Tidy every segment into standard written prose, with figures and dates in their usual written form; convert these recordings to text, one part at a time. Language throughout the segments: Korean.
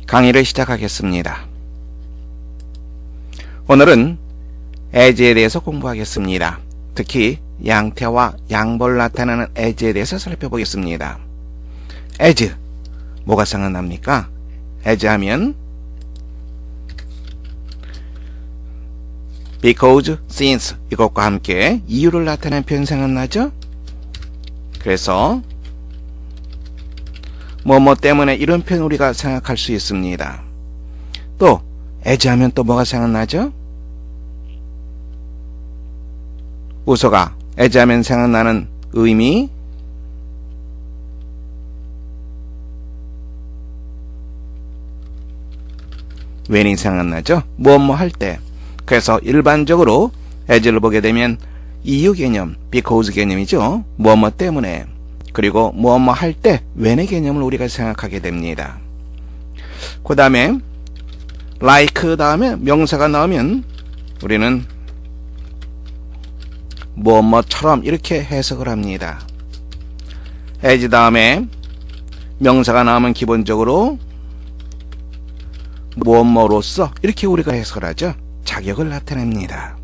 강의를 시작하겠습니다. 오늘은 as에 대해서 공부하겠습니다. 특히 양태와 양벌 나타나는 as에 대해서 살펴보겠습니다. as, 뭐가 생각납니까? as 하면 because, since 이것과 함께 이유를 나타내는 표현 생각나죠? 그래서 뭐 때문에 이런 표현 우리가 생각할 수 있습니다. 또 as 하면 또 뭐가 생각나죠? 우서가 as 하면 생각나는 의미, when이 생각나죠? 뭐 할 때. 그래서 일반적으로 as를 보게 되면 이유 개념, because 개념이죠. 뭐 때문에. 그리고 뭐 할 때 when의 개념을 우리가 생각하게 됩니다. 그 다음에 like 다음에 명사가 나오면 우리는 뭐처럼 이렇게 해석을 합니다. as 다음에 명사가 나오면 기본적으로 뭐로서 이렇게 우리가 해석을 하죠. 자격을 나타냅니다.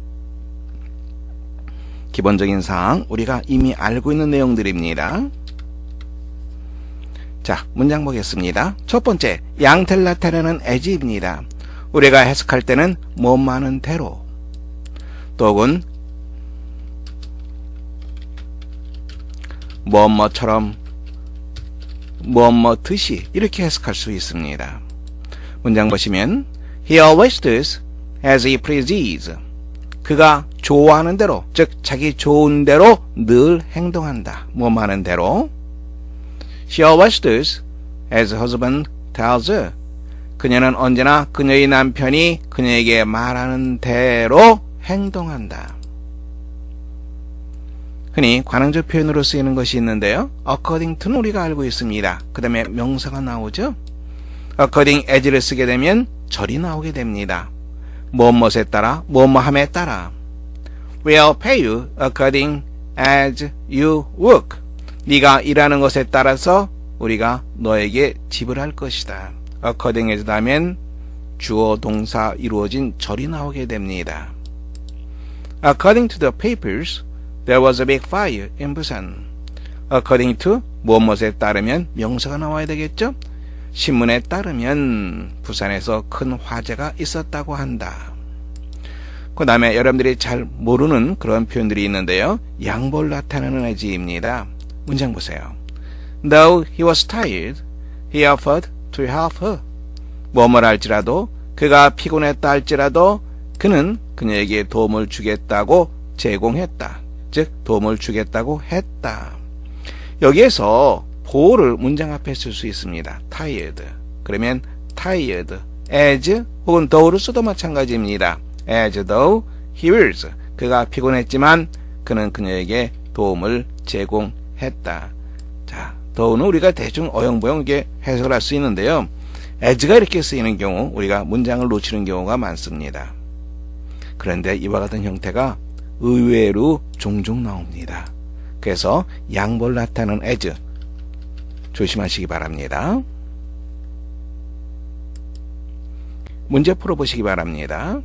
기본적인 사항 우리가 이미 알고 있는 내용들입니다. 자, 문장 보겠습니다. 첫 번째, 양태를 나타내는 as입니다. 우리가 해석할 때는 뭐하는 대로 또는 뭐처럼 뭐듯이 이렇게 해석할 수 있습니다. 문장 보시면 He always does as he pleases. 그가 좋아하는 대로, 즉 자기 좋은 대로 늘 행동한다. 뭐하는 대로. She always does as her husband tells her. 그녀는 언제나 그녀의 남편이 그녀에게 말하는 대로 행동한다. 흔히 관행적 표현으로 쓰이는 것이 있는데요. according to는 우리가 알고 있습니다. 그 다음에 명사가 나오죠. according as를 쓰게 되면 절이 나오게 됩니다. 무엇에 따라, 뭐함에 따라. We'll pay you according as you work. 네가 일하는 것에 따라서 우리가 너에게 지불할 것이다. according as 다음엔 주어 동사 이루어진 절이 나오게 됩니다. According to the papers, there was a big fire in Busan. According to 무엇에 따르면 명사가 나와야 되겠죠? 신문에 따르면 부산에서 큰 화재가 있었다고 한다. 그 다음에 여러분들이 잘 모르는 그런 표현들이 있는데요. 양보를 나타내는 as입니다. 문장 보세요. Though he was tired, he offered to help her. 뭐뭘 할지라도 그가 피곤했다 할지라도 그는 그녀에게 도움을 주겠다고 제공했다. 즉 도움을 주겠다고 했다. 여기에서 보호를 문장 앞에 쓸 수 있습니다. tired. 그러면 tired as 혹은 though를 써도 마찬가지입니다. as though he was. 그가 피곤했지만 그는 그녀에게 도움을 제공했다. 자, though는 우리가 대충 어영부영하게 해석을 할 수 있는데요. as가 이렇게 쓰이는 경우 우리가 문장을 놓치는 경우가 많습니다. 그런데 이와 같은 형태가 의외로 종종 나옵니다. 그래서 양보를 나타내는 as 조심하시기 바랍니다. 문제 풀어보시기 바랍니다.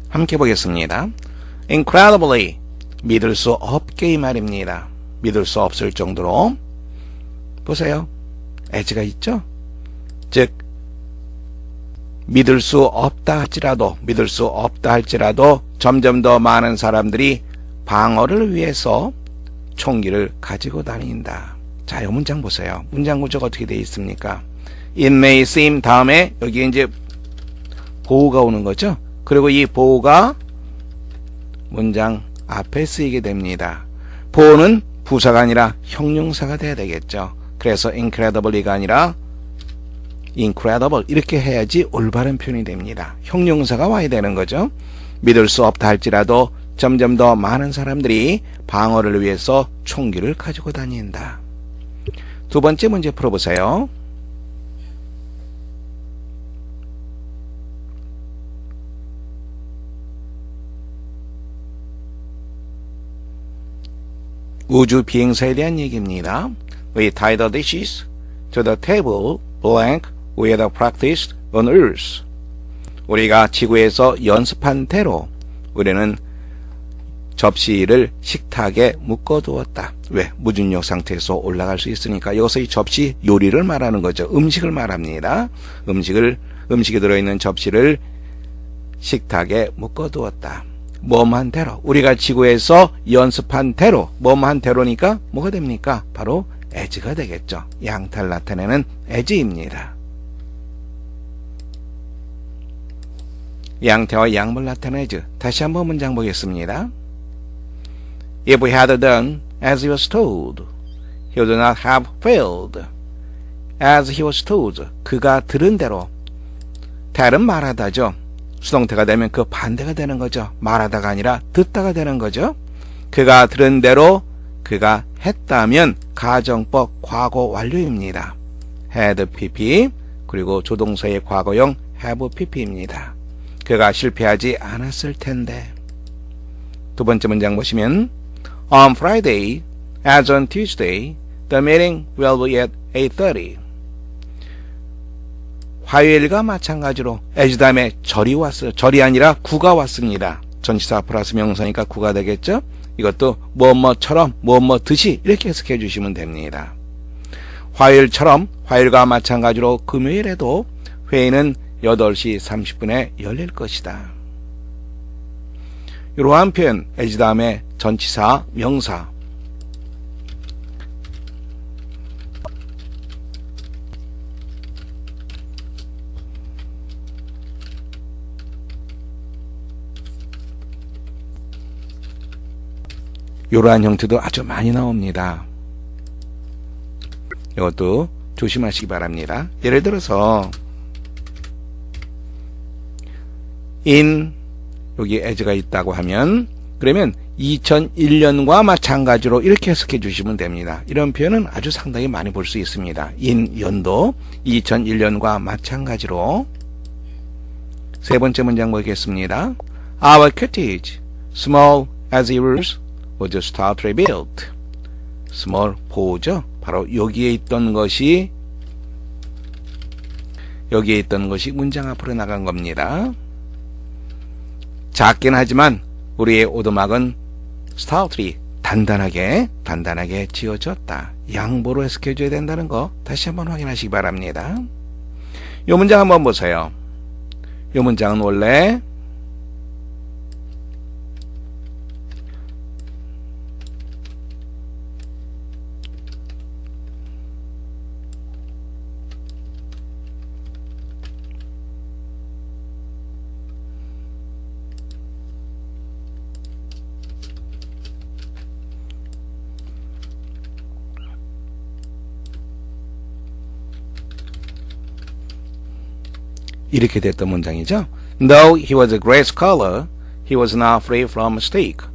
함께 보겠습니다. incredibly, 믿을 수 없게 이 말입니다. 믿을 수 없을 정도로. 보세요. as가 있죠? 즉 믿을 수 없다 할지라도 점점 더 많은 사람들이 방어를 위해서 총기를 가지고 다닌다. 자, 이 문장 보세요. 문장 구조가 어떻게 되어 있습니까? It may seem 다음에 여기 이제 보호가 오는 거죠. 그리고 이 보호가 문장 앞에 쓰이게 됩니다. 보호는 부사가 아니라 형용사가 돼야 되겠죠. 그래서 incredibly가 아니라 incredible 이렇게 해야지 올바른 표현이 됩니다. 형용사가 와야 되는 거죠. 믿을 수 없다 할지라도 점점 더 많은 사람들이 방어를 위해서 총기를 가지고 다닌다. 두 번째 문제 풀어보세요. 우주 비행사에 대한 얘기입니다. We tie the dishes to the table blank we had practiced on Earth. 우리가 지구에서 연습한 대로 우리는 접시를 식탁에 묶어두었다. 왜? 무중력 상태에서 올라갈 수 있으니까. 여기서 이 접시 요리를 말하는 거죠. 음식을 말합니다. 음식이 들어있는 접시를 식탁에 묶어두었다. 뭐뭐한 대로, 우리가 지구에서 연습한 대로, 뭐뭐한 대로니까 뭐가 됩니까? 바로 as가 되겠죠. 양탈 나타내는 as입니다. 양태와 양물 나타내는 as. 다시 한번 문장 보겠습니다. If he had done as he was told, he would not have failed. As he was told, 그가 들은 대로. tell은 말하다죠. 수동태가 되면 그 반대가 되는 거죠. 말하다가 아니라 듣다가 되는 거죠. 그가 들은 대로 그가 했다면 가정법 과거 완료입니다. had pp 그리고 조동사의 과거형 have pp입니다. 그가 실패하지 않았을 텐데. 두 번째 문장 보시면 On Friday, as on Tuesday, the meeting will be at 8:30. 화요일과 마찬가지로 as 다음에 절이 왔어요. 절이 아니라 구가 왔습니다. 전치사 플러스 명사니까 구가 되겠죠. 이것도 뭐뭐처럼 뭐뭐듯이 이렇게 해석해 주시면 됩니다. 화요일처럼 화요일과 마찬가지로 금요일에도 회의는 8시 30분에 열릴 것이다. 이러한 표현 as 다음에 전치사 명사 이러한 형태도 아주 많이 나옵니다. 이것도 조심하시기 바랍니다. 예를 들어서 in 여기 as가 있다고 하면 그러면 2001년과 마찬가지로 이렇게 해석해 주시면 됩니다. 이런 표현은 아주 상당히 많이 볼 수 있습니다. in 연도 2001년과 마찬가지로. 세 번째 문장 보겠습니다. Our cottage, small as it was start rebuilt. small 보호죠. 바로 여기에 있던 것이 문장 앞으로 나간 겁니다. 작긴 하지만 우리의 오두막은 stoutly 단단하게 지어졌다. 양보로 해석해줘야 된다는 거 다시 한번 확인하시기 바랍니다. 이 문장 한번 보세요. 이 문장은 원래 이렇게 됐던 문장이죠. Though he was a great scholar, he was not free from mistake.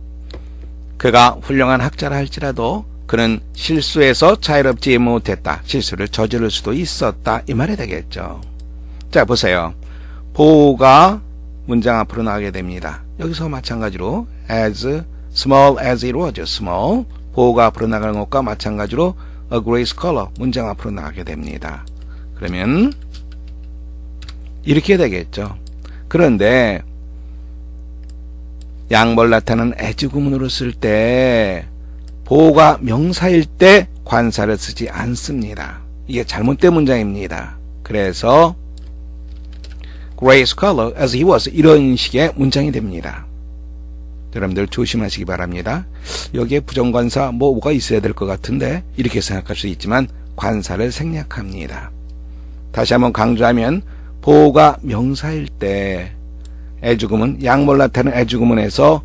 그가 훌륭한 학자라 할지라도 그는 실수에서 자유롭지 못했다. 실수를 저지를 수도 있었다. 이 말이 되겠죠. 자, 보세요. 보호가 문장 앞으로 나가게 됩니다. 여기서 마찬가지로 as small as it was small. 보호가 앞으로 나가는 것과 마찬가지로 a great scholar 문장 앞으로 나가게 됩니다. 그러면 이렇게 되겠죠. 그런데 양벌 나타나는 as 구문으로 쓸 때 보호가 명사일 때 관사를 쓰지 않습니다. 이게 잘못된 문장입니다. 그래서 great scholar as he was 이런 식의 문장이 됩니다. 여러분들 조심하시기 바랍니다. 여기에 부정관사 뭐가 있어야 될 것 같은데 이렇게 생각할 수 있지만 관사를 생략합니다. 다시 한번 강조하면 보호가 명사일 때 애주구문, 약몰 나타는 애주구문에서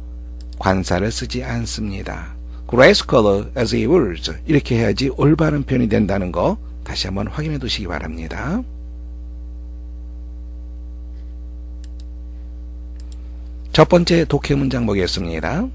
관사를 쓰지 않습니다. grass color as he was 이렇게 해야지 올바른 표현이 된다는 거 다시 한번 확인해 두시기 바랍니다. 첫 번째 독해 문장 보겠습니다.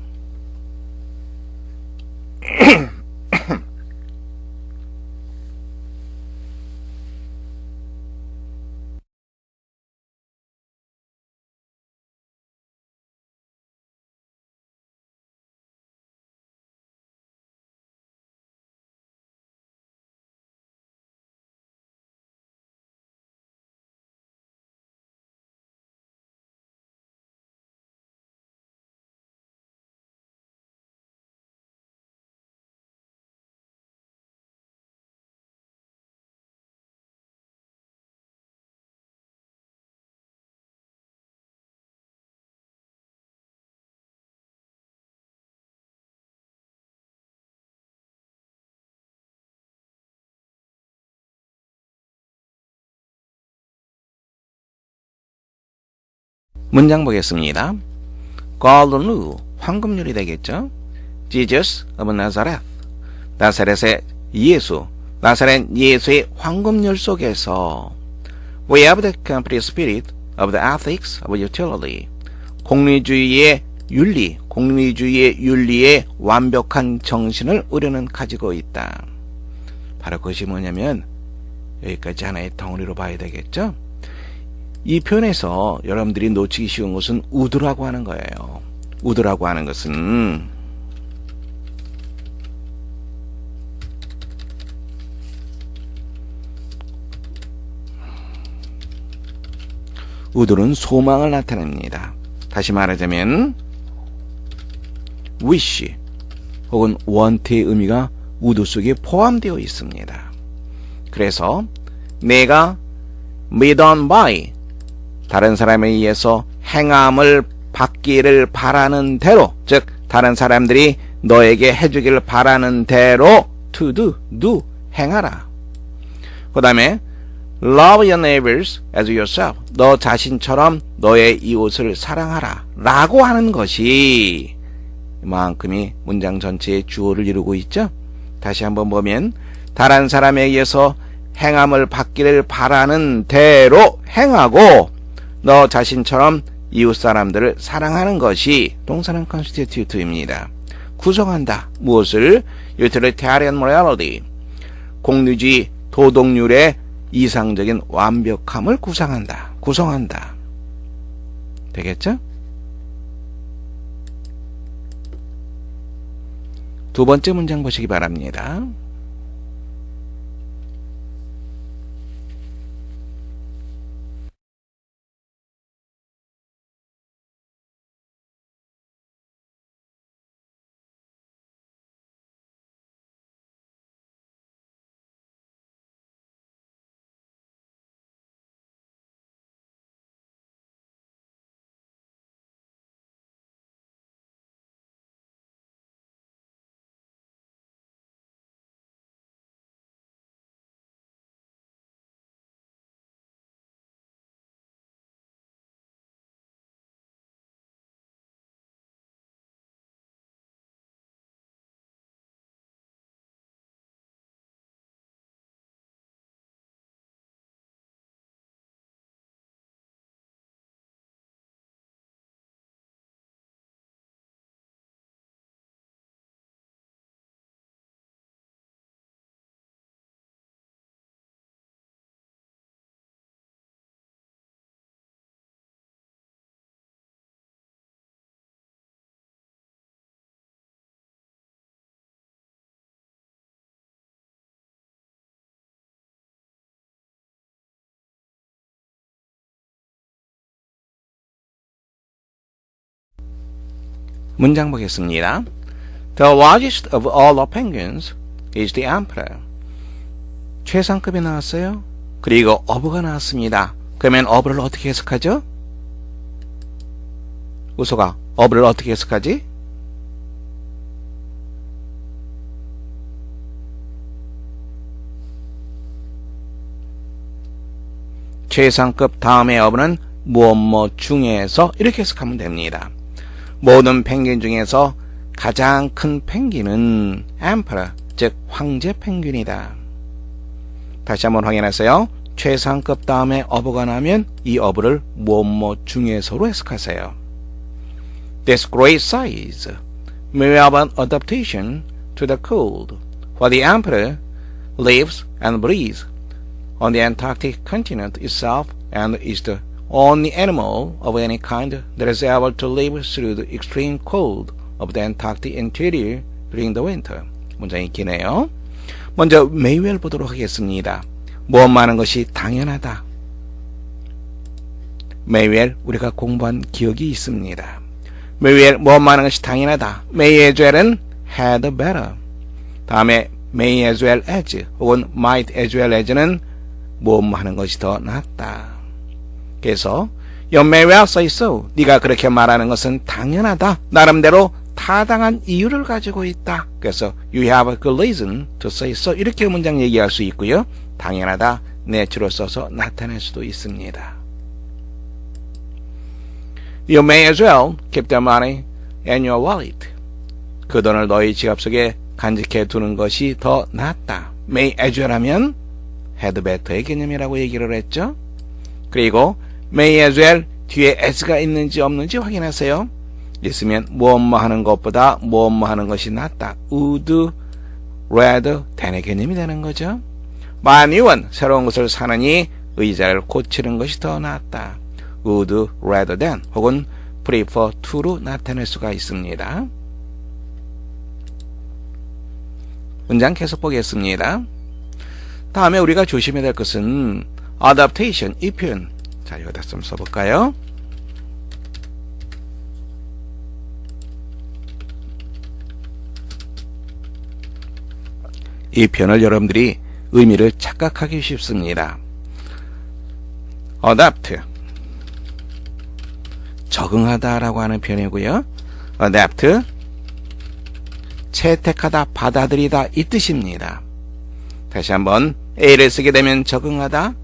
문장 보겠습니다. 골든루, 황금률이 되겠죠. Jesus of Nazareth, 나사렛의 예수, 나사렛 예수의 황금률 속에서 We have the complete spirit of the ethics of utility, 공리주의의 윤리, 공리주의의 윤리의 완벽한 정신을 우리는 가지고 있다. 바로 그것이 뭐냐면 여기까지 하나의 덩어리로 봐야 되겠죠. 이 표현에서 여러분들이 놓치기 쉬운 것은 우드라고 하는 거예요. 우드라고 하는 것은 우드는 소망을 나타냅니다. 다시 말하자면 wish 혹은 want의 의미가 우드 속에 포함되어 있습니다. 그래서 내가 made on by 다른 사람에 의해서 행함을 받기를 바라는 대로, 즉 다른 사람들이 너에게 해주기를 바라는 대로 to do 행하라. 그 다음에 love your neighbors as yourself, 너 자신처럼 너의 이웃을 사랑하라 라고 하는 것이 이만큼이 문장 전체의 주어를 이루고 있죠. 다시 한번 보면 다른 사람에 의해서 행함을 받기를 바라는 대로 행하고 너 자신처럼 이웃 사람들을 사랑하는 것이 동사는 constitute입니다. 구성한다. 무엇을? utilitarian morality, 공리주의 도덕률의 이상적인 완벽함을 구성한다. 되겠죠? 두 번째 문장 보시기 바랍니다. 문장 보겠습니다. The largest of all the penguins is the emperor. 최상급이 나왔어요. 그리고 어부가 나왔습니다. 그러면 어부를 어떻게 해석하죠? 우소가 of를 어떻게 해석하지? 최상급 다음의 of는 무엇 중에서 이렇게 해석하면 됩니다. 모든 펭귄 중에서 가장 큰 펭귄은 emperor, 즉 황제 펭귄이다. 다시 한번 확인하세요. 최상급 다음에 of가 나면 이 of를 무엇 중에서로 해석하세요. This great size may have an adaptation to the cold, for the emperor lives and breathes on the Antarctic continent itself and is the only animal of any kind that is able to live through the extreme cold of the Antarctic interior during the winter. 문장이 기네요. 먼저 메이웰 보도록 하겠습니다. 무엇만한 것이 당연하다. 메이웰 우리가 공부한 기억이 있습니다. 메이웰 무엇만한 것이 당연하다. may as well은 had better. 다음에 may as well as 혹은 might as well as는 무엇만한 것이 더 낫다. 그래서 You may well say so. 네가 그렇게 말하는 것은 당연하다. 나름대로 타당한 이유를 가지고 있다. 그래서 You have a good reason to say so. 이렇게 문장 얘기할 수 있고요. 당연하다. 내추럴 써서 나타낼 수도 있습니다. You may as well keep the money in your wallet. 그 돈을 너희 지갑 속에 간직해 두는 것이 더 낫다. May as well 하면 had better의 개념이라고 얘기를 했죠. 그리고 may as well 뒤에 as가 있는지 없는지 확인하세요. 있으면 무엇 하는 것보다 무엇 하는 것이 낫다. would rather than의 개념이 되는 거죠. 만유은 새로운 것을 사느니 의자를 고치는 것이 더 낫다. would rather than 혹은 prefer to로 나타낼 수가 있습니다. 문장 계속 보겠습니다. 다음에 우리가 조심해야 될 것은 adaptation, 이 표현. 자, 여기다 좀 써볼까요? 이 표현을 여러분들이 의미를 착각하기 쉽습니다. adapt, 적응하다라고 하는 표현이고요. adapt, 채택하다, 받아들이다 이 뜻입니다. 다시 한번 A를 쓰게 되면 적응하다,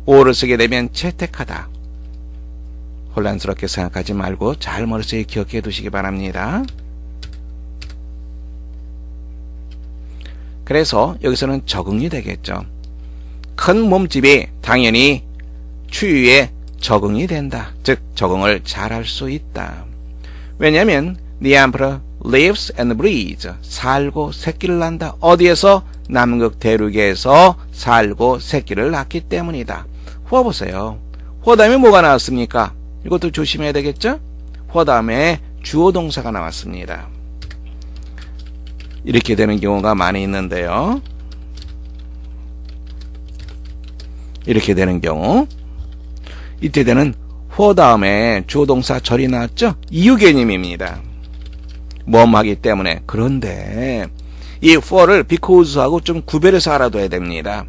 O를 쓰게 되면 채택하다. 혼란스럽게 생각하지 말고 잘 머릿속에 기억해 두시기 바랍니다. 그래서 여기서는 적응이 되겠죠. 큰 몸집이 당연히 추위에 적응이 된다. 즉 적응을 잘할 수 있다. 왜냐하면 The emperor lives and breathes. 살고 새끼를 낳는다. 어디에서? 남극 대륙에서 살고 새끼를 낳기 때문이다. 호 보세요. 호 다음에 뭐가 나왔습니까? 이것도 조심해야 되겠죠? 호 다음에 주어 동사가 나왔습니다. 이렇게 되는 경우가 많이 있는데요. 이렇게 되는 경우 이때 되는 호 다음에 주어 동사 절이 나왔죠? 이유 개념입니다. 뭐하기 때문에. 그런데 이 for를 because하고 좀 구별해서 알아둬야 됩니다.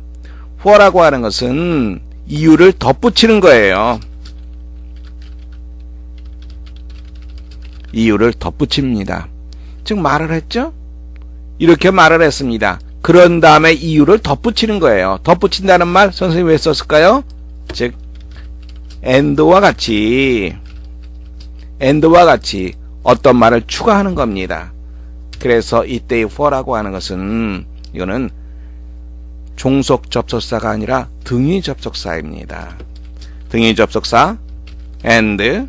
for라고 하는 것은 이유를 덧붙이는 거예요. 이유를 덧붙입니다. 즉 말을 했죠? 이렇게 말을 했습니다. 그런 다음에 이유를 덧붙이는 거예요. 덧붙인다는 말 선생님이 왜 썼을까요? 즉 and와 같이 어떤 말을 추가하는 겁니다. 그래서 이때의 for라고 하는 것은 이거는 종속 접속사가 아니라 등위 접속사입니다. 등위 접속사 and,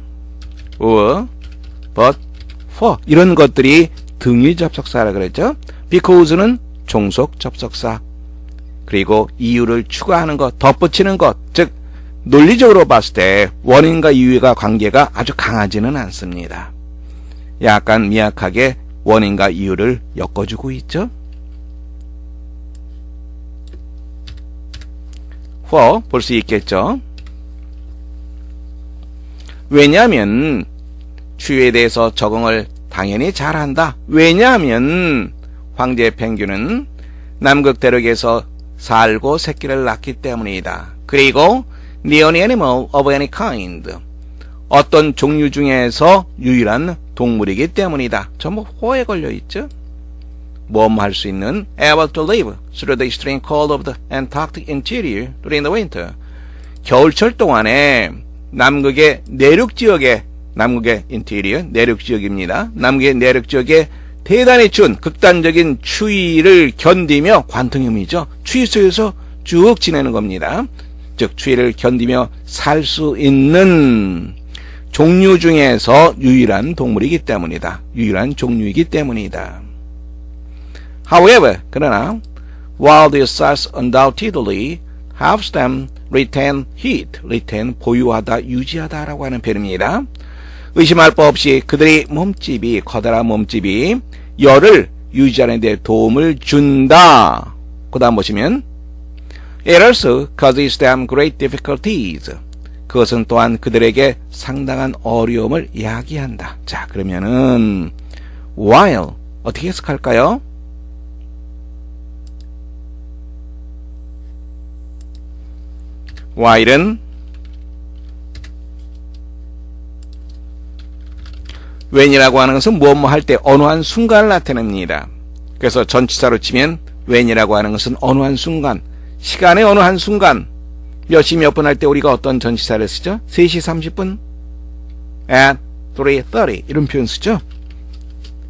or, but, for 이런 것들이 등위 접속사라 그랬죠. because는 종속 접속사, 그리고 이유를 추가하는 것, 덧붙이는 것, 즉 논리적으로 봤을 때 원인과 이유가 관계가 아주 강하지는 않습니다. 약간 미약하게 원인과 이유를 엮어주고 있죠. for 볼 수 있겠죠. 왜냐하면 추위에 대해서 적응을 당연히 잘한다. 왜냐하면 황제 펭귄은 남극 대륙에서 살고 새끼를 낳기 때문이다. 그리고 the only animal of any kind, 어떤 종류 중에서 유일한 동물이기 때문이다. 전부 호에 걸려 있죠. 뭐뭐 할 수 있는 able to live through the extreme cold of the Antarctic interior during the winter. 겨울철 동안에 남극의 내륙 지역에 남극의 인테리어 내륙 지역입니다. 남극의 내륙 지역에 대단히 추운 극단적인 추위를 견디며 관통염이죠. 추위 속에서 쭉 지내는 겁니다. 즉 추위를 견디며 살 수 있는 종류 중에서 유일한 동물이기 때문이다. 유일한 종류이기 때문이다. However, 그러나 while these cells undoubtedly helps them retain heat, retain 보유하다, 유지하다라고 하는 표현입니다. 의심할 바 없이 그들의 몸집이 커다란 몸집이 열을 유지하는 데 도움을 준다. 그 다음 보시면 It also causes them great difficulties. 그것은 또한 그들에게 상당한 어려움을 야기한다. 자, 그러면은 while 어떻게 해석할까요? while은 when이라고 하는 것은 무엇뭐 할 때 어느 한 순간을 나타냅니다. 그래서 전치사로 치면 when이라고 하는 것은 어느 한 순간, 시간의 어느 한 순간, 몇 시 몇 분 할 때 우리가 어떤 전치사를 쓰죠? 3시 30분 at 3:30 이런 표현 쓰죠.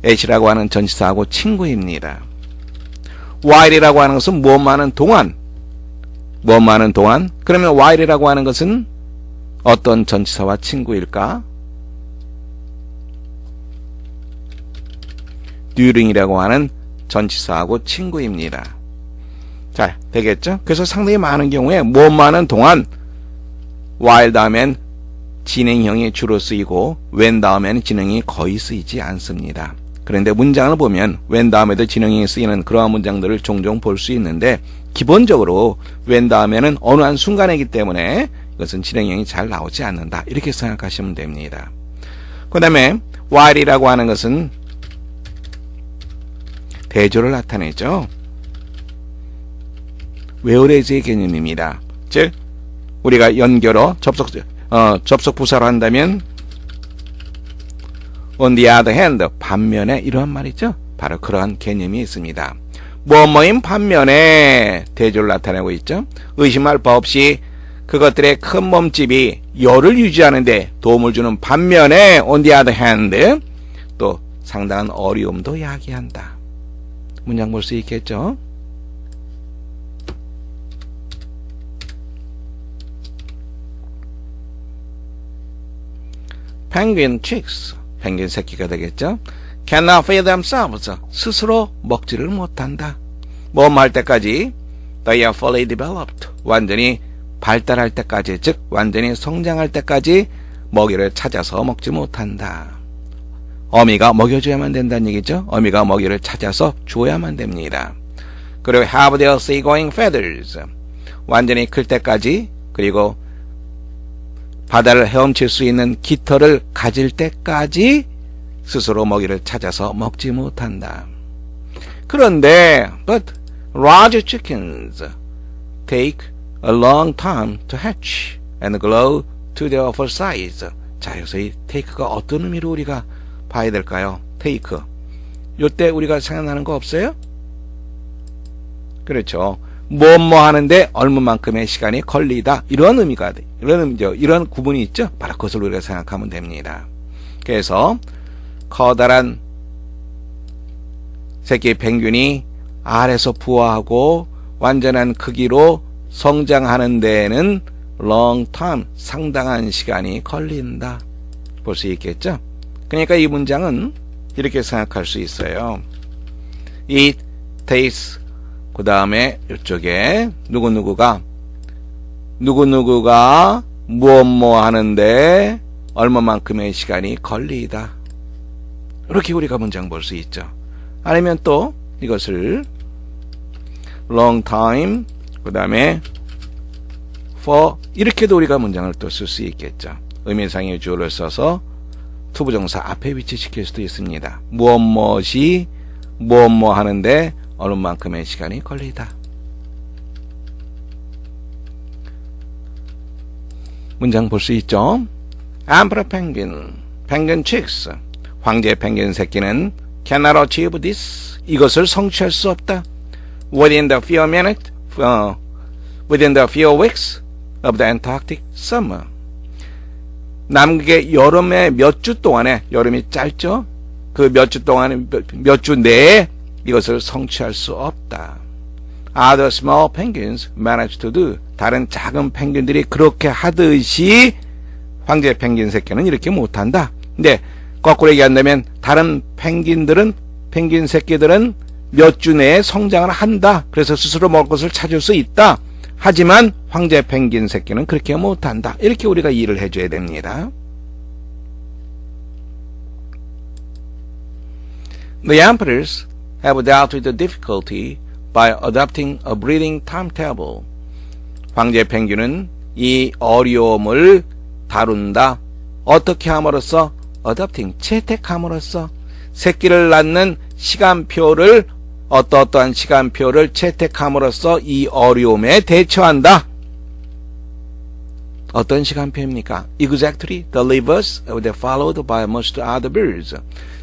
at이라고 하는 전치사하고 친구입니다. while이라고 하는 것은 무엇뭐 하는 동안, 무엇뭐 하는 동안. 그러면 while이라고 하는 것은 어떤 전치사와 친구일까? during이라고 하는 전치사하고 친구입니다. 자, 되겠죠? 그래서 상당히 많은 경우에 무엇뭐 하는 동안 while 다음엔 진행형이 주로 쓰이고 when 다음에는 진행이 거의 쓰이지 않습니다. 그런데 문장을 보면 when 다음에도 진행형이 쓰이는 그러한 문장들을 종종 볼 수 있는데 기본적으로 when 다음에는 어느 한 순간이기 때문에 이것은 진행형이 잘 나오지 않는다. 이렇게 생각하시면 됩니다. 그 다음에 while이라고 하는 것은 대조를 나타내죠. whereas의 개념입니다. 즉 우리가 연결어 접속 부사로 한다면 on the other hand 반면에 이러한 말이죠. 바로 그러한 개념이 있습니다. 뭐뭐인 반면에 대조를 나타내고 있죠. 의심할 바 없이 그것들의 큰 몸집이 열을 유지하는 데 도움을 주는 반면에 on the other hand 또 상당한 어려움도 야기한다. 문장 볼 수 있겠죠? Penguin chicks, 펭귄 새끼가 되겠죠? Cannot feed themselves, 스스로 먹지를 못한다. 뭐뭐 할 때까지 They are fully developed, 완전히 발달할 때까지, 즉 완전히 성장할 때까지 먹이를 찾아서 먹지 못한다. 어미가 먹여줘야만 된다는 얘기죠. 어미가 먹이를 찾아서 줘야만 됩니다. 그리고 have their seagoing feathers, 완전히 클 때까지, 그리고 바다를 헤엄칠 수 있는 깃털을 가질 때까지 스스로 먹이를 찾아서 먹지 못한다. 그런데 but large chickens take a long time to hatch and grow to their full size. 자, 여기서 이 take가 어떤 의미로 우리가 봐야 될까요? take. 요때 우리가 생각나는 거 없어요? 그렇죠. 뭐뭐 하는데 얼마만큼의 시간이 걸리다. 이런 의미가 돼. 이런 구분이 있죠. 바로 그것을 우리가 생각하면 됩니다. 그래서 커다란 새끼 펭귄이 알에서 부화하고 완전한 크기로 성장하는 데에는 long time, 상당한 시간이 걸린다. 볼 수 있겠죠? 그러니까 이 문장은 이렇게 생각할 수 있어요. It takes, 그 다음에 이쪽에 누구누구가 무엇뭐 하는데 얼마만큼의 시간이 걸리다. 이렇게 우리가 문장 볼 수 있죠. 아니면 또 이것을 long time, 그 다음에 for, 이렇게도 우리가 문장을 또 쓸 수 있겠죠. 의미상의 주어를 써서 투부정사 앞에 위치시킬 수도 있습니다. 무엇이 무엇뭐 하는데 얼마만큼의 시간이 걸리다. 문장 볼 수 있죠? Emperor penguin, penguin chicks. 황제 펭귄 새끼는 cannot achieve this. 이것을 성취할 수 없다. Within the few weeks of the Antarctic summer. 남극의 여름의 몇 주 동안에, 여름이 짧죠? 그 몇 주 동안에, 몇 주 내에 이것을 성취할 수 없다. Other small penguins manage to do. 다른 작은 펭귄들이 그렇게 하듯이 황제 펭귄 새끼는 이렇게 못한다. 근데 거꾸로 얘기한다면 다른 펭귄 새끼들은 몇 주 내에 성장을 한다. 그래서 스스로 먹을 것을 찾을 수 있다. 하지만 황제 펭귄 새끼는 그렇게 못한다. 이렇게 우리가 이해를 해줘야 됩니다. The emperors have dealt with the difficulty by adopting a breeding timetable. 황제 펭귄은 이 어려움을 다룬다. 어떻게 함으로써? adopting, 채택함으로써 새끼를 낳는 시간표를 어떠한 시간표를 채택함으로써 이 어려움에 대처한다. 어떤 시간표입니까? Exactly the reverse of the followed by most other birds.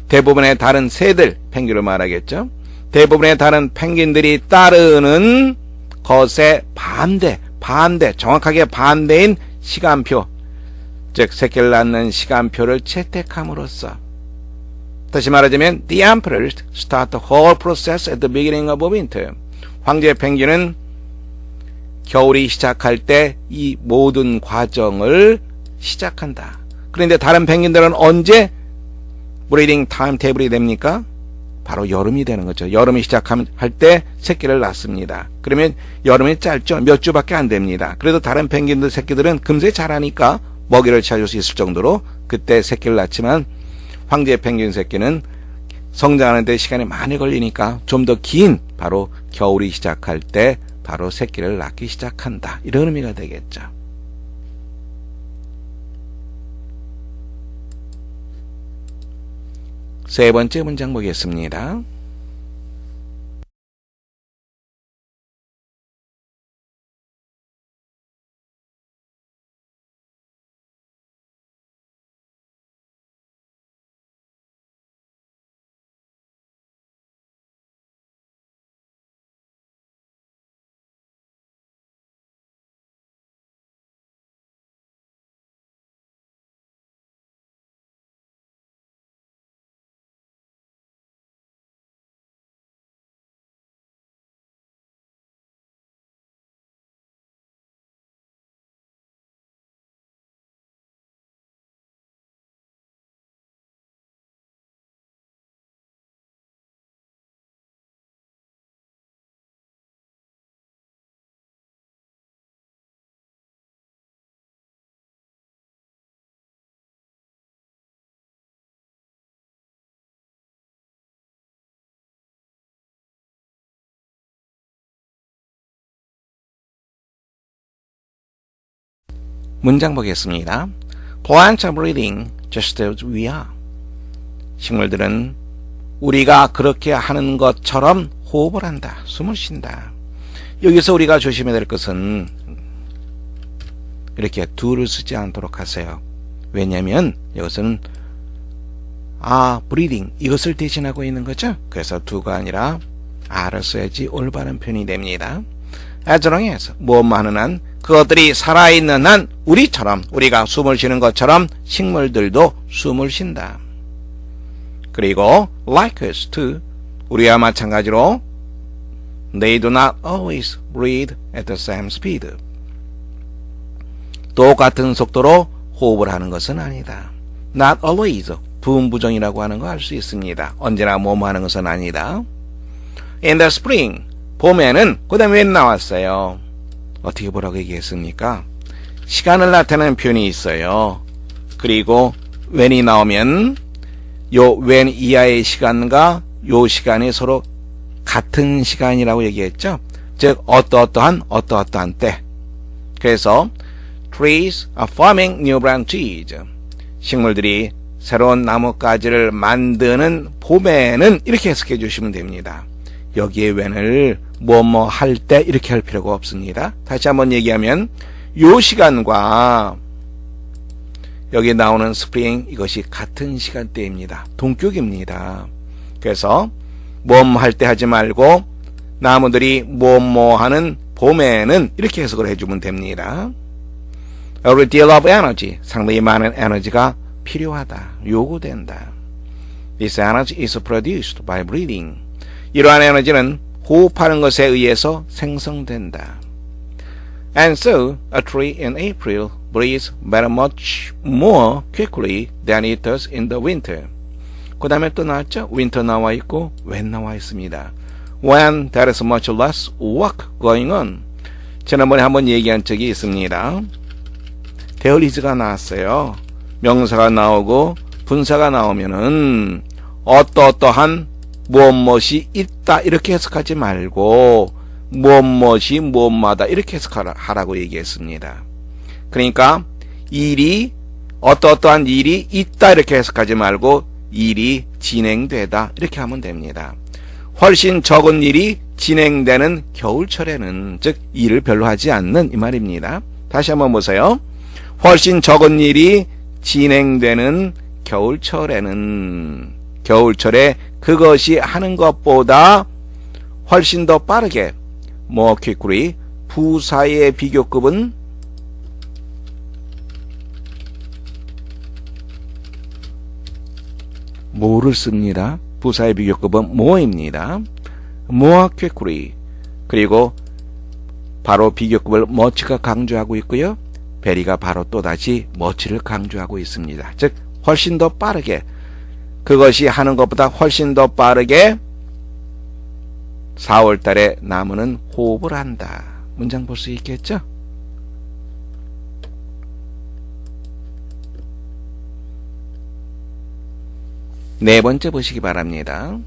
대부분의 다른 새들, 펭귄을 말하겠죠. 대부분의 다른 펭귄들이 따르는 것의 반대, 정확하게 반대인 시간표, 즉 새끼를 낳는 시간표를 채택함으로써. 다시 말하자면 the emperors start the whole process at the beginning of winter. 황제 펭귄은 겨울이 시작할 때 이 모든 과정을 시작한다. 그런데 다른 펭귄들은 언제 브리딩 타임 테이블이 됩니까? 바로 여름이 되는 거죠. 여름이 시작할 때 새끼를 낳습니다. 그러면 여름이 짧죠. 몇 주밖에 안 됩니다. 그래도 다른 펭귄들 새끼들은 금세 자라니까 먹이를 찾을 수 있을 정도로 그때 새끼를 낳지만 황제 펭귄 새끼는 성장하는 데 시간이 많이 걸리니까 좀 더 긴 바로 겨울이 시작할 때 바로 새끼를 낳기 시작한다. 이런 의미가 되겠죠. 세 번째 문장 보겠습니다. 문장 보겠습니다. Plants are breathing just as we are. 식물들은 우리가 그렇게 하는 것처럼 호흡을 한다. 숨을 쉰다. 여기서 우리가 조심해야 될 것은 이렇게 do를 쓰지 않도록 하세요. 왜냐하면 이것은 breathing 이것을 대신하고 있는 거죠. 그래서 do가 아니라 are를 써야지 올바른 표현이 됩니다. as long as 무엇만 하는 한 그것들이 살아있는 한 우리처럼 우리가 숨을 쉬는 것처럼 식물들도 숨을 쉰다. 그리고 like us too 우리와 마찬가지로 they do not always breathe at the same speed. 똑같은 속도로 호흡을 하는 것은 아니다. not always 부음부정이라고 하는 거 알 수 있습니다. 언제나 뭐뭐 하는 것은 아니다. in the spring 봄에는 그 다음에 when 나왔어요. 어떻게 보라고 얘기했습니까? 시간을 나타내는 표현이 있어요. 그리고 when이 나오면 요 when 이하의 시간과 요 시간이 서로 같은 시간이라고 얘기했죠. 즉 어떠어떠한 때. 그래서 trees are forming new branches. 식물들이 새로운 나뭇가지를 만드는 봄에는 이렇게 해석해 주시면 됩니다. 여기에 when을 뭐뭐 할 때 이렇게 할 필요가 없습니다. 다시 한번 얘기하면 요 시간과 여기 나오는 spring 이것이 같은 시간대입니다. 동격입니다. 그래서 뭐할 때 하지 말고 나무들이 뭐 하는 봄에는 이렇게 해석을 해주면 됩니다. A great deal of energy, 상당히 많은 에너지가 필요하다, 요구된다. This energy is produced by breathing. 이러한 에너지는 호흡하는 것에 의해서 생성된다. And so, a tree in April breathes very much more quickly than it does in the winter. 그 다음에 또 나왔죠? winter 나와 있고 when 나와 있습니다. When there is much less work going on. 지난번에 한번 얘기한 적이 있습니다. there is가 나왔어요. 명사가 나오고 분사가 나오면은 어떠어떠한 무엇이 있다 이렇게 해석하지 말고 무엇이 무엇마다 이렇게 해석하라고 얘기했습니다. 그러니까 일이 어떠어떠한 일이 있다 이렇게 해석하지 말고 일이 진행되다 이렇게 하면 됩니다. 훨씬 적은 일이 진행되는 겨울철에는 즉 일을 별로 하지 않는 이 말입니다. 다시 한번 보세요. 훨씬 적은 일이 진행되는 겨울철에는 겨울철에 그것이 하는 것보다 훨씬 더 빠르게 more quickly 부사의 비교급은 more를 씁니다. 부사의 비교급은 more입니다. more quickly 그리고 바로 비교급을 much가 강조하고 있고요. 베리가 바로 또다시 much를 강조하고 있습니다. 즉 훨씬 더 빠르게 그것이 하는 것보다 훨씬 더 빠르게 4월 달에 나무는 호흡을 한다. 문장 볼 수 있겠죠? 네 번째 보시기 바랍니다.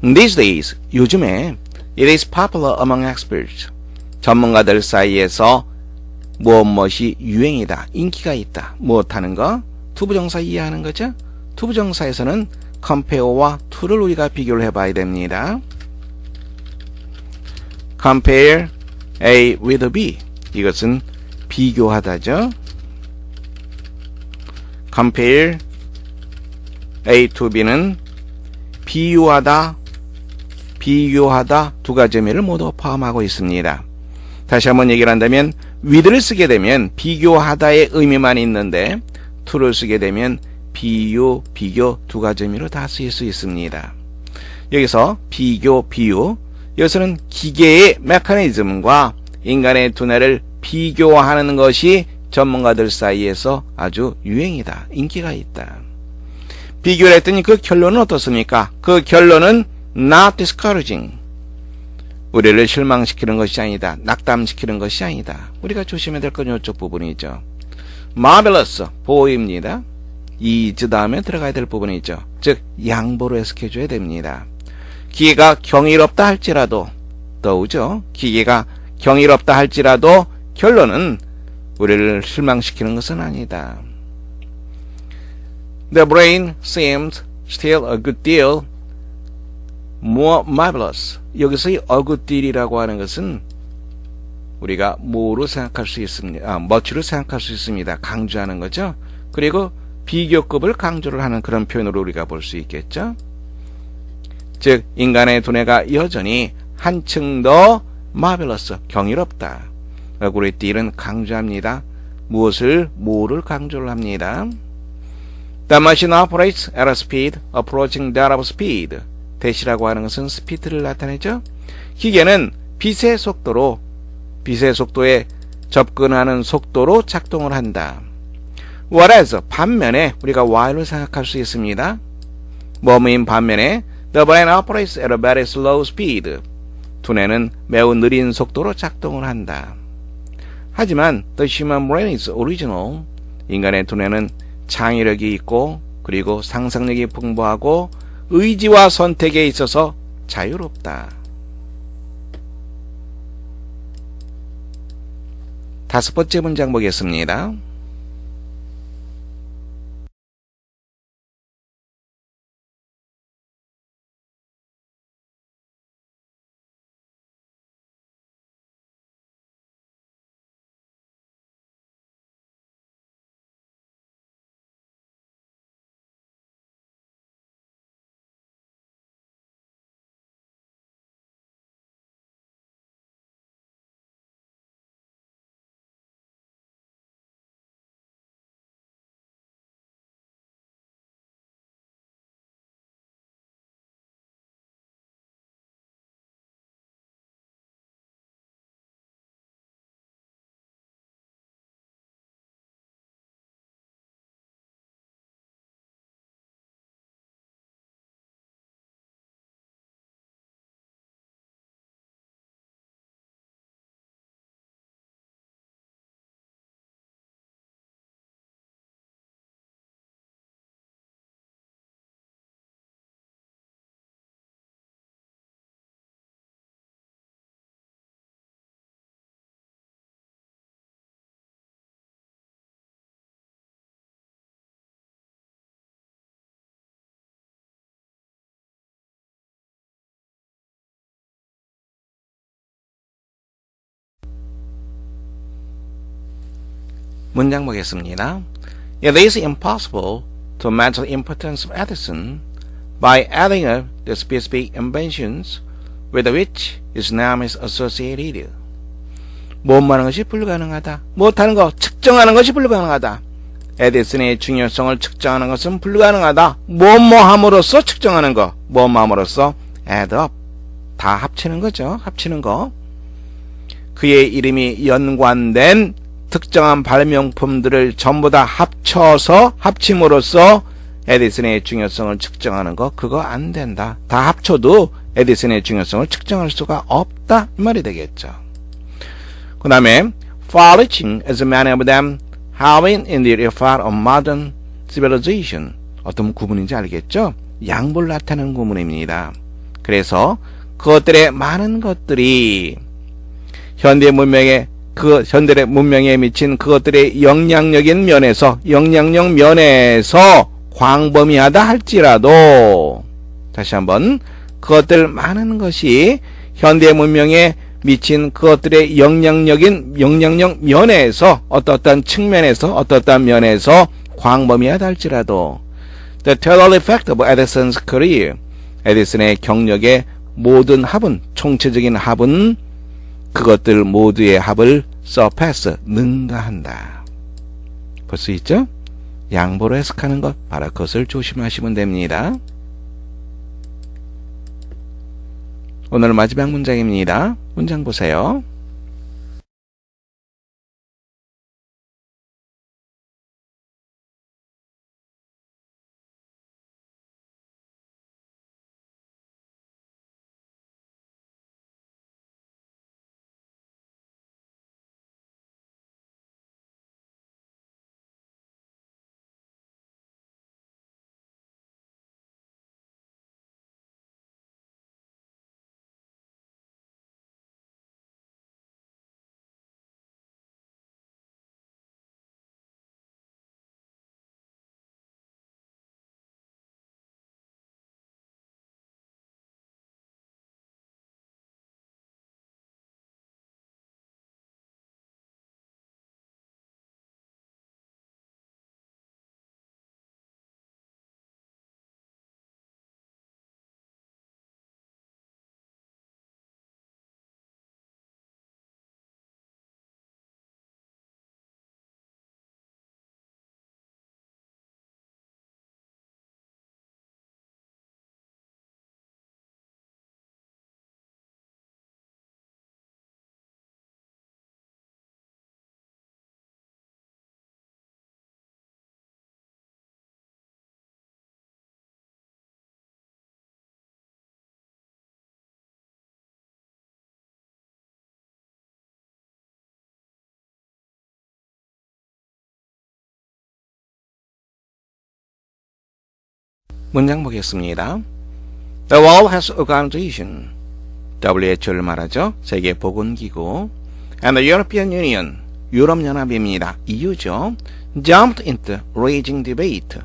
These days, 요즘에 it is popular among experts. 전문가들 사이에서 무엇이 유행이다, 인기가 있다. 무엇하는 거? 투부정사 이해하는 거죠? 투부정사에서는 compare와 to를 우리가 비교를 해봐야 됩니다. compare A with B. 이것은 비교하다죠. compare A to B는 비유하다, 비교하다 두 가지 의미를 모두 포함하고 있습니다. 다시 한번 얘기를 한다면 with를 쓰게 되면 비교하다의 의미만 있는데 to를 쓰게 되면 비교 두 가지 의미로 다 쓰일 수 있습니다. 여기서 비교, 비유 여기서는 기계의 메커니즘과 인간의 두뇌를 비교하는 것이 전문가들 사이에서 아주 유행이다, 인기가 있다. 비교를 했더니 그 결론은 어떻습니까? 그 결론은 not discouraging. 우리를 실망시키는 것이 아니다. 낙담시키는 것이 아니다. 우리가 조심해야 될 건 이쪽 부분이죠. marvelous, 보입니다. is 다음에 들어가야 될 부분이죠. 즉 양보로 해석해줘야 됩니다. 기계가 경이롭다 할지라도 또우죠. 기계가 경이롭다 할지라도 결론은 우리를 실망시키는 것은 아니다. The brain seems still a good deal more marvelous. 여기서의 a good deal이라고 하는 것은 우리가 뭐로 생각할 수 있습니다. much로 생각할 수 있습니다. 강조하는 거죠. 그리고 비교급을 강조를 하는 그런 표현으로 우리가 볼 수 있겠죠. 즉 인간의 두뇌가 여전히 한층 더 marvelous, 경이롭다. a great deal은 강조합니다. 무엇을, 뭐를 강조를 합니다. The machine operates at a speed approaching that of speed. 대시라고 하는 것은 스피드를 나타내죠. 기계는 빛의 속도에 접근하는 속도로 작동을 한다. whereas 반면에 우리가 while을 생각할 수 있습니다. 뭐뭐인 반면에 the brain operates at a very slow speed. 두뇌는 매우 느린 속도로 작동을 한다. 하지만 the human brain is original. 인간의 두뇌는 창의력이 있고 그리고 상상력이 풍부하고 의지와 선택에 있어서 자유롭다. 다섯 번째 문장 보겠습니다. 문장 보겠습니다. It is impossible to measure the importance of Edison by adding up the specific inventions with which his name is associated. 뭐뭐하는 것이 불가능하다. 못하는 거, 측정하는 것이 불가능하다. 에디슨의 중요성을 측정하는 것은 불가능하다. 뭐뭐함으로써 측정하는 거, 뭐뭐함으로써 add up. 다 합치는 거죠. 합치는 거. 그의 이름이 연관된 특정한 발명품들을 전부 다 합침으로써 에디슨의 중요성을 측정하는 거, 그거 안 된다. 다 합쳐도 에디슨의 중요성을 측정할 수가 없다. 이 말이 되겠죠. 그 다음에 far reaching as many of them having indeed effect on modern civilization. 어떤 구문인지 알겠죠? 양보를 나타내는 구문입니다. 그래서 그것들의 많은 것들이 현대 문명에 미친 그것들의 영향력 면에서 광범위하다 할지라도, 다시 한번, 그것들 많은 것이 현대 문명에 미친 그것들의 영향력 면에서, 어떠한 측면에서, 어떠한 면에서 광범위하다 할지라도, the total effect of Edison's career, 에디슨의 경력의 모든 합은, 총체적인 합은 그것들 모두의 합을 surpass, 능가한다. 볼 수 있죠? 양보로 해석하는 것, 바로 그것을 조심하시면 됩니다. 오늘 마지막 문장입니다. 문장 보세요. 문장 보겠습니다. The World Health Organization, WHO를 말하죠. 세계보건기구, and the European Union, 유럽연합입니다. EU죠. jumped into raging debate,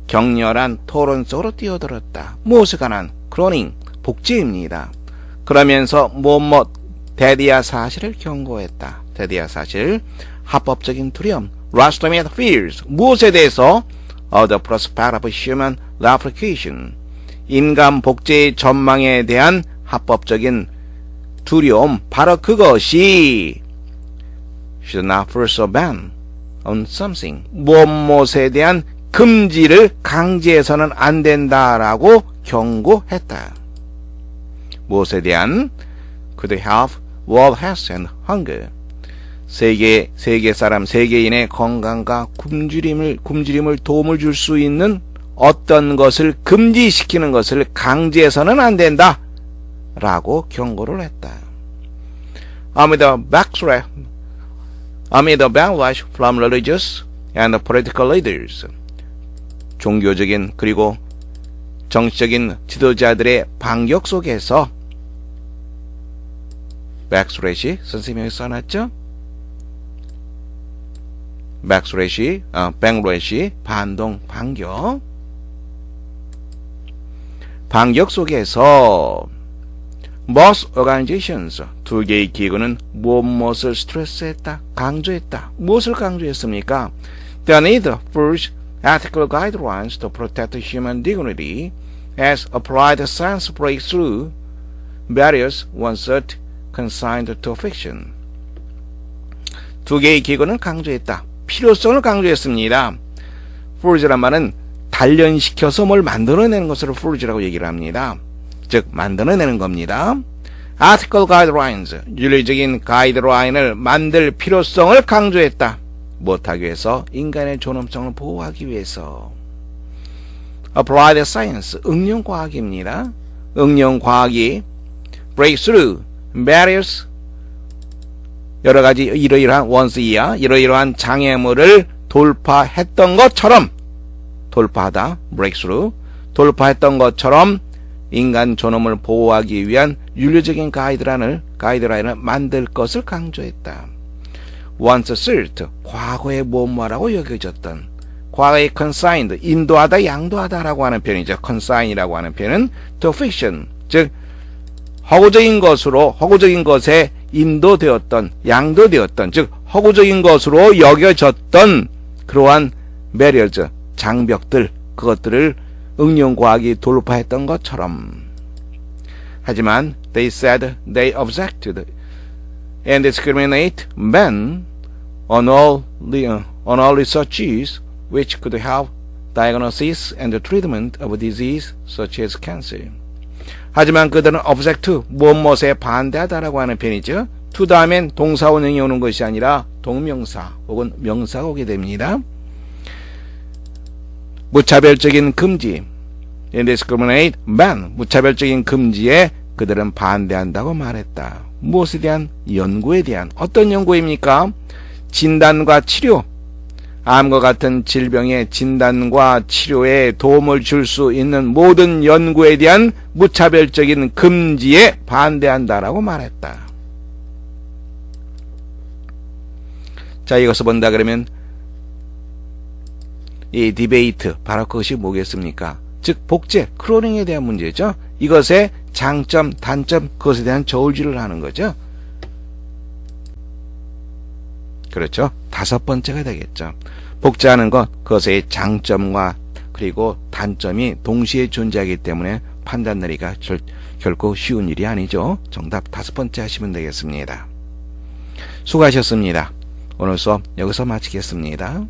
격렬한 토론 속으로 뛰어들었다. 무엇에 관한? cloning, 복제입니다. 그러면서 대디아 사실을 경고했다. 대디아 사실, 합법적인 두려움, legitimate fears, 무엇에 대해서? of the prospect of human replication, 인간 복제의 전망에 대한 합법적인 두려움, 바로 그것이 should not force a ban on something, 무엇에 대한 금지를 강제해서는 안 된다라고 경고했다. 무엇에 대한? could help world health and hunger, 세계 사람, 세계인의 건강과 굶주림을 도움을 줄 수 있는 어떤 것을 금지시키는 것을 강제해서는 안 된다 라고 경고를 했다. Amid the backlash from religious and political leaders, 종교적인 그리고 정치적인 지도자들의 반격 속에서, backslash이 선생님이 써놨죠? backlash, 반격 속에서 most organizations, 두 개의 기구는 무엇을 스트레스했다, 강조했다. 무엇을 강조했습니까? The need for ethical guidelines to protect human dignity as applied science breakthrough barriers once consigned to fiction. 두 개의 기구는 강조했다. 필요성을 강조했습니다. forge란 말은 단련시켜서 뭘 만들어내는 것을 forge라고 얘기를 합니다. 즉 만들어내는 겁니다. Ethical guidelines, 윤리적인 가이드라인을 만들 필요성을 강조했다. 못하기 위해서? 인간의 존엄성을 보호하기 위해서. Applied science, 응용과학입니다. 응용과학이 breakthrough, barriers, 여러가지 이러이러한 once이야, 이러이러한 장애물을 돌파했던 것처럼, 돌파하다, breakthrough, 돌파했던 것처럼 인간 존엄을 보호하기 위한 윤리적인 가이드라인을 만들 것을 강조했다. once cert, 과거의 무엇뭐라고 여겨졌던, 과거의 consigned, 인도하다, 양도하다라고 하는 표현이죠. consign이라고 하는 표현은 to fiction, 즉 허구적인 것에 인도되었던, 양도되었던, 즉 허구적인 것으로 여겨졌던 그러한 barriers, 장벽들, 그것들을 응용과학이 돌파했던 것처럼. 하지만 they said they objected and discriminate ban on all researches which could help diagnosis and treatment of disease such as cancer. 하지만 그들은 object, 무엇에 반대하다라고 하는 표현이죠. to 다음엔 동사원형이 오는 것이 아니라 동명사 혹은 명사가 오게 됩니다. 무차별적인 금지, indiscriminate ban, 무차별적인 금지에 그들은 반대한다고 말했다. 무엇에 대한? 연구에 대한. 어떤 연구입니까? 진단과 치료, 암과 같은 질병의 진단과 치료에 도움을 줄 수 있는 모든 연구에 대한 무차별적인 금지에 반대한다라고 말했다. 자, 이것을 본다 그러면 이 디베이트, 바로 그것이 뭐겠습니까? 즉 복제, 클로닝에 대한 문제죠. 이것의 장점, 단점, 그것에 대한 저울질을 하는 거죠. 그렇죠. 다섯 번째가 되겠죠. 복제하는 것, 그것의 장점과 그리고 단점이 동시에 존재하기 때문에 판단 내리기가 결코 쉬운 일이 아니죠. 정답 다섯 번째 하시면 되겠습니다. 수고하셨습니다. 오늘 수업 여기서 마치겠습니다.